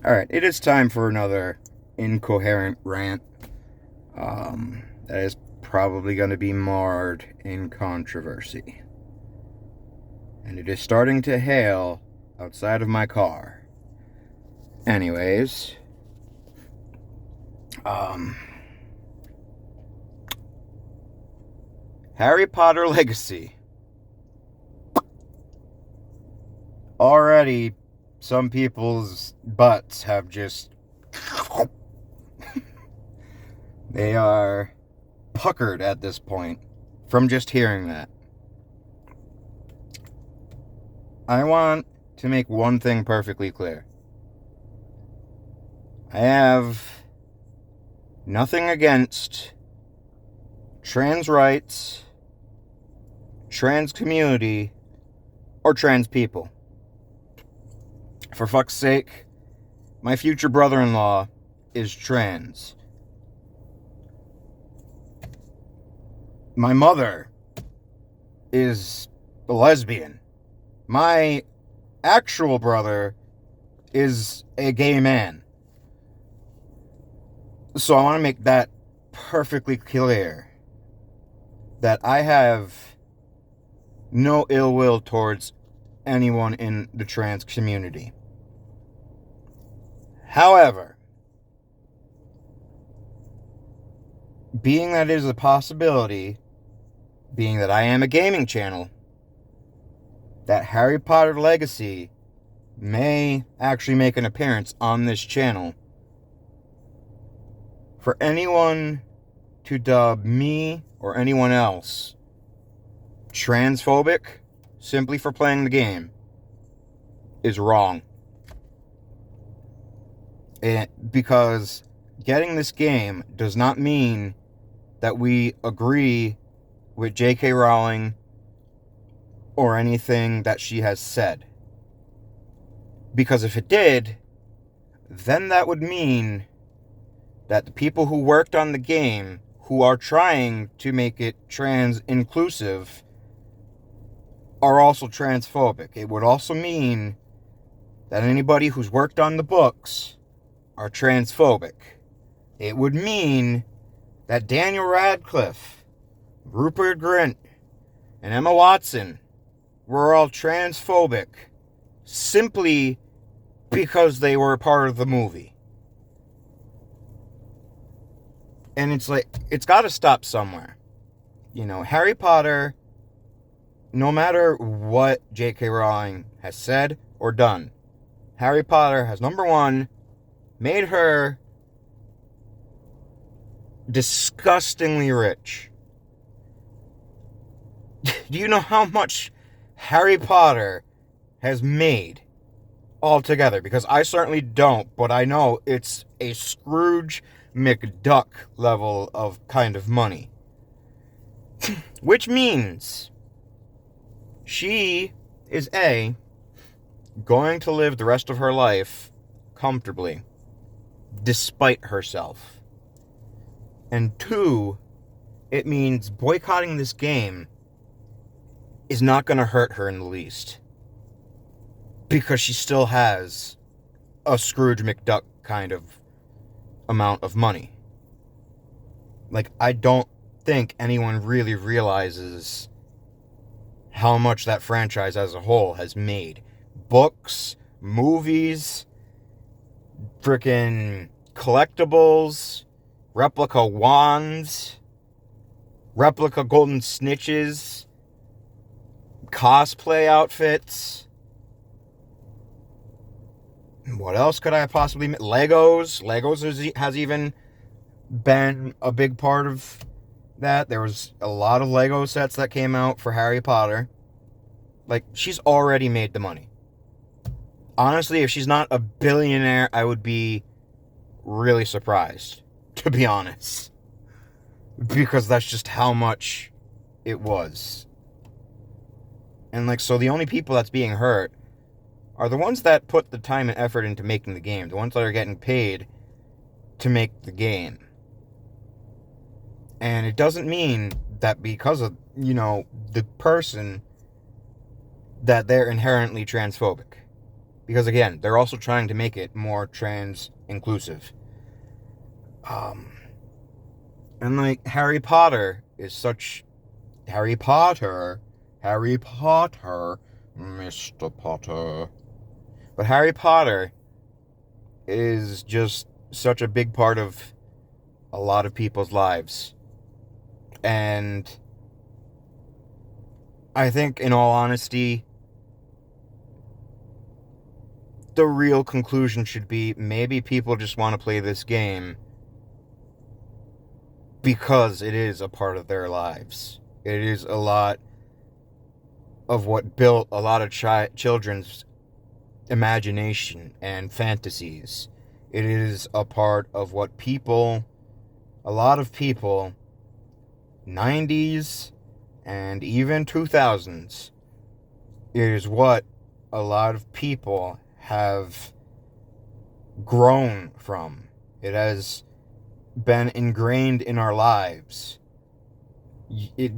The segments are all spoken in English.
Alright, it is time for another incoherent rant. That is probably going to be marred in controversy. And it is starting to hail outside of my car. Anyways, Harry Potter Legacy. Already, some people's butts have just... They are puckered at this point from just hearing that. I want to make one thing perfectly clear. I have nothing against trans rights, trans community, or trans people. For fuck's sake, my future brother-in-law is trans. My mother is a lesbian. My actual brother is a gay man. So I want to make that perfectly clear. That I have no ill will towards anyone in the trans community. However, being that it is a possibility, being that I am a gaming channel, that Harry Potter Legacy may actually make an appearance on this channel, for anyone to dub me or anyone else transphobic simply for playing the game is wrong. Because getting this game does not mean that we agree with J.K. Rowling or anything that she has said. Because if it did, then that would mean that the people who worked on the game, who are trying to make it trans inclusive, are also transphobic. It would also mean that anybody who's worked on the books are transphobic. It would mean that Daniel Radcliffe, Rupert Grint, and Emma Watson were all transphobic simply because they were a part of the movie. And it's like, it's got to stop somewhere. You know, Harry Potter, no matter what J.K. Rowling has said or done, Harry Potter has, number one, made her disgustingly rich. Do you know how much Harry Potter has made altogether? Because I certainly don't, but I know it's a Scrooge McDuck level of kind of money. Which means she is going to live the rest of her life comfortably, despite herself. And 2, it means boycotting this game is not going to hurt her in the least. Because she still has a Scrooge McDuck kind of amount of money. Like, I don't think anyone really realizes how much that franchise as a whole has made. Books, movies, freaking collectibles, replica wands, replica golden snitches, cosplay outfits. What else could I possibly make? Legos. Legos has even been a big part of that. There was a lot of Lego sets that came out for Harry Potter. Like, she's already made the money. Honestly, if she's not a billionaire, I would be really surprised, to be honest. Because that's just how much it was. And, like, so the only people that's being hurt are the ones that put the time and effort into making the game. The ones that are getting paid to make the game. And it doesn't mean that because of, you know, the person, that they're inherently transphobic. Because again, they're also trying to make it more trans inclusive. And like Harry Potter is such Harry Potter, Mr. Potter. But Harry Potter is just such a big part of a lot of people's lives. And I think, in all honesty, the real conclusion should be maybe people just want to play this game because it is a part of their lives. It is a lot of what built a lot of children's imagination and fantasies. It is a part of what a lot of people, 90s and even 2000s, it is what a lot of people have grown from. It has been ingrained in our lives. I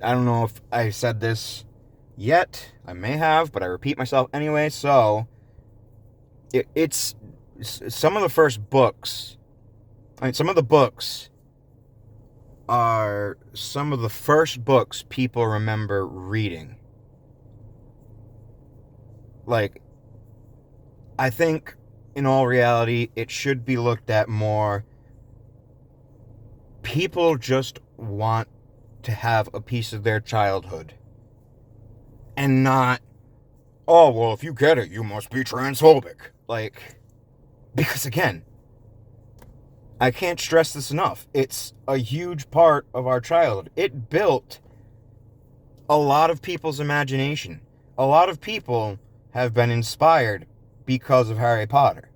don't know if I said this yet. I may have, but I repeat myself anyway. So it's some of the first books. I mean, some of the books are some of the first books people remember reading. Like, I think in all reality, it should be looked at more. People just want to have a piece of their childhood. And not, oh, well, if you get it, you must be transphobic. Like, because again, I can't stress this enough. It's a huge part of our childhood. It built a lot of people's imagination. A lot of people have been inspired because of Harry Potter.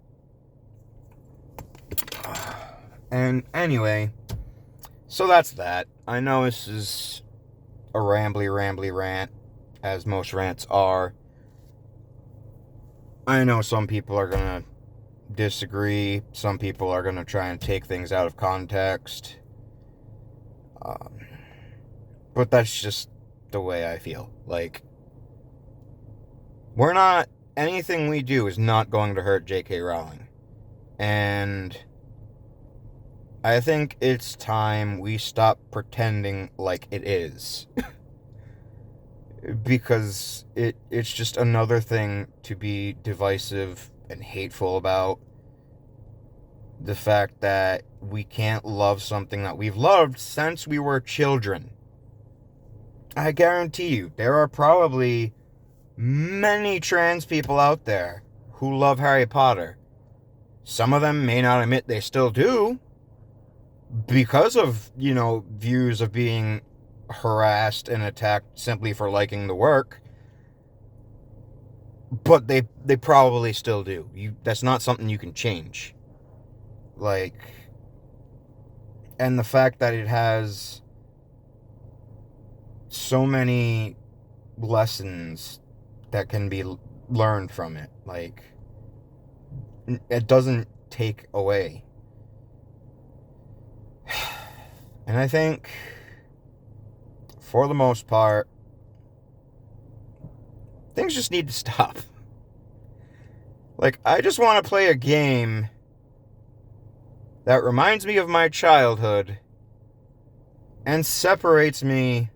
And anyway, so that's that. I know this is a rambly rant, as most rants are. I know some people are going to disagree. Some people are going to try and take things out of context. But that's just the way I feel. Like, anything we do is not going to hurt J.K. Rowling. And I think it's time we stop pretending like it is. Because it's just another thing to be divisive and hateful about. The fact that we can't love something that we've loved since we were children. I guarantee you, there are probably many trans people out there who love Harry Potter. Some of them may not admit they still do, because of, views of being harassed and attacked simply for liking the work. But they probably still do. That's not something you can change. Like, and the fact that it has so many lessons that can be learned from it. Like, it doesn't take away. And I think, for the most part, things just need to stop. Like, I just want to play a game that reminds me of my childhood and separates me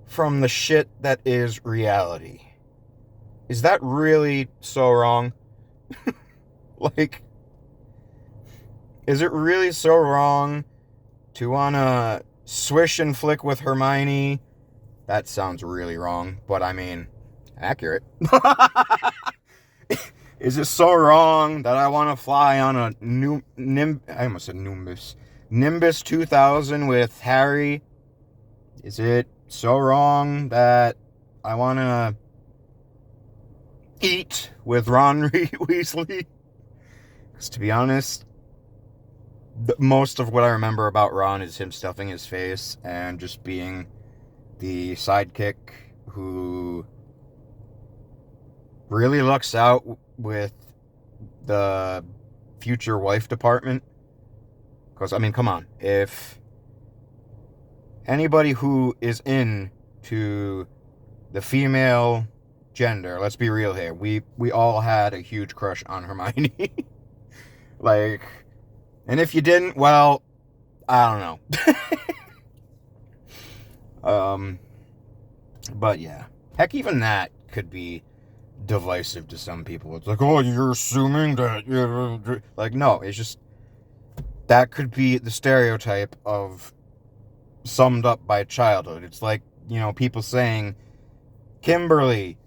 from the shit that is reality. Is that really so wrong? Like, is it really so wrong to want to swish and flick with Hermione? That sounds really wrong, but I mean, accurate. Is it so wrong that I want to fly on a Nimbus 2000 with Harry? Is it so wrong that I want to eat with Ron Weasley? Because to be honest, most of what I remember about Ron is him stuffing his face and just being the sidekick who really looks out with the future wife department. Because, I mean, come on. If anybody who is into the female gender. Let's be real here. We all had a huge crush on Hermione. Like, and if you didn't, well, I don't know. But yeah. Heck, even that could be divisive to some people. It's like, oh, you're assuming that you're... Like, no, it's just... That could be the stereotype of... summed up by childhood. It's like, people saying, Kimberly,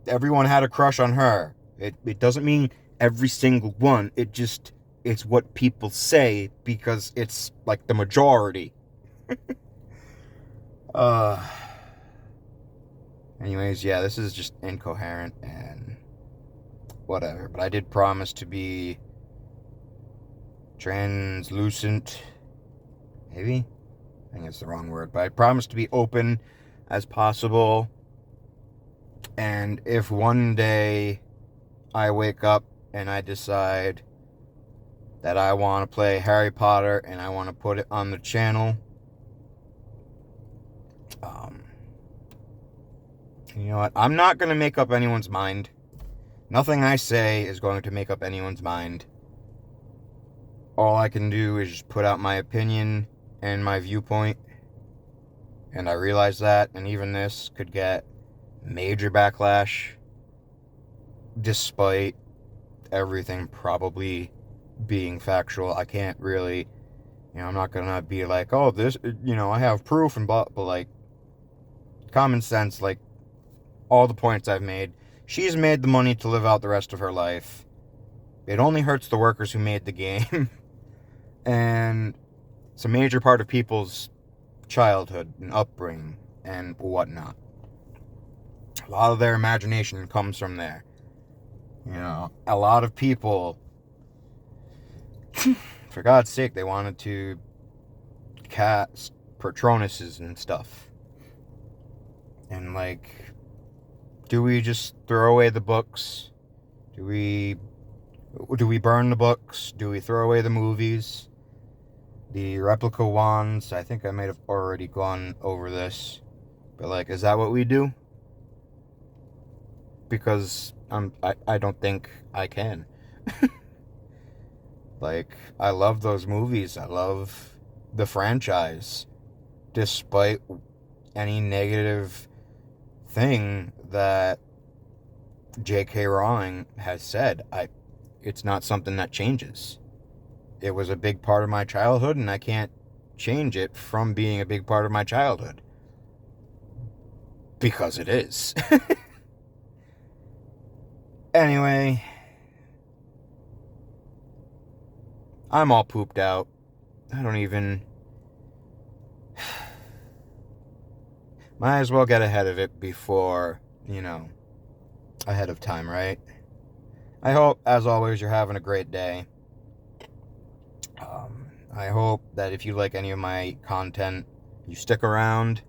everyone had a crush on her. It doesn't mean every single one. It's what people say because it's like the majority. Anyways, yeah, this is just incoherent and whatever. But I did promise to be translucent. Maybe? I think it's the wrong word. But I promised to be open as possible. And if one day I wake up and I decide that I want to play Harry Potter and I want to put it on the channel, you know what? I'm not going to make up anyone's mind. Nothing I say is going to make up anyone's mind. All I can do is just put out my opinion and my viewpoint. And I realize that, and even this could get major backlash, despite everything probably being factual. I can't really, I'm not gonna be like, oh, this, I have proof and blah, but like, common sense, like, all the points I've made. She's made the money to live out the rest of her life. It only hurts the workers who made the game. And it's a major part of people's childhood and upbringing and whatnot. A lot of their imagination comes from there. A lot of people, for God's sake, they wanted to cast Patronuses and stuff. And like, do we just throw away the books? Do we burn the books? Do we throw away the movies? The replica wands? I think I might have already gone over this. But like, is that what we do? Because I don't think I can. Like, I love those movies. I love the franchise. Despite any negative thing that J.K. Rowling has said, it's not something that changes. It was a big part of my childhood, and I can't change it from being a big part of my childhood. Because it is. Anyway, I'm all pooped out. I don't even... Might as well get ahead of it before, ahead of time, right? I hope, as always, you're having a great day. I hope that if you like any of my content, you stick around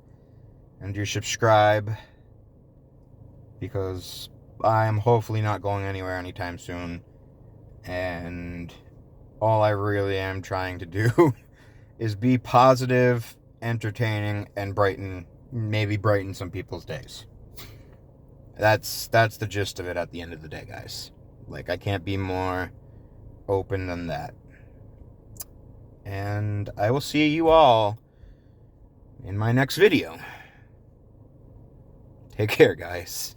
and you subscribe, because I'm hopefully not going anywhere anytime soon, and all I really am trying to do is be positive, entertaining, and maybe brighten some people's days. That's the gist of it at the end of the day, guys. Like, I can't be more open than that. And I will see you all in my next video. Take care, guys.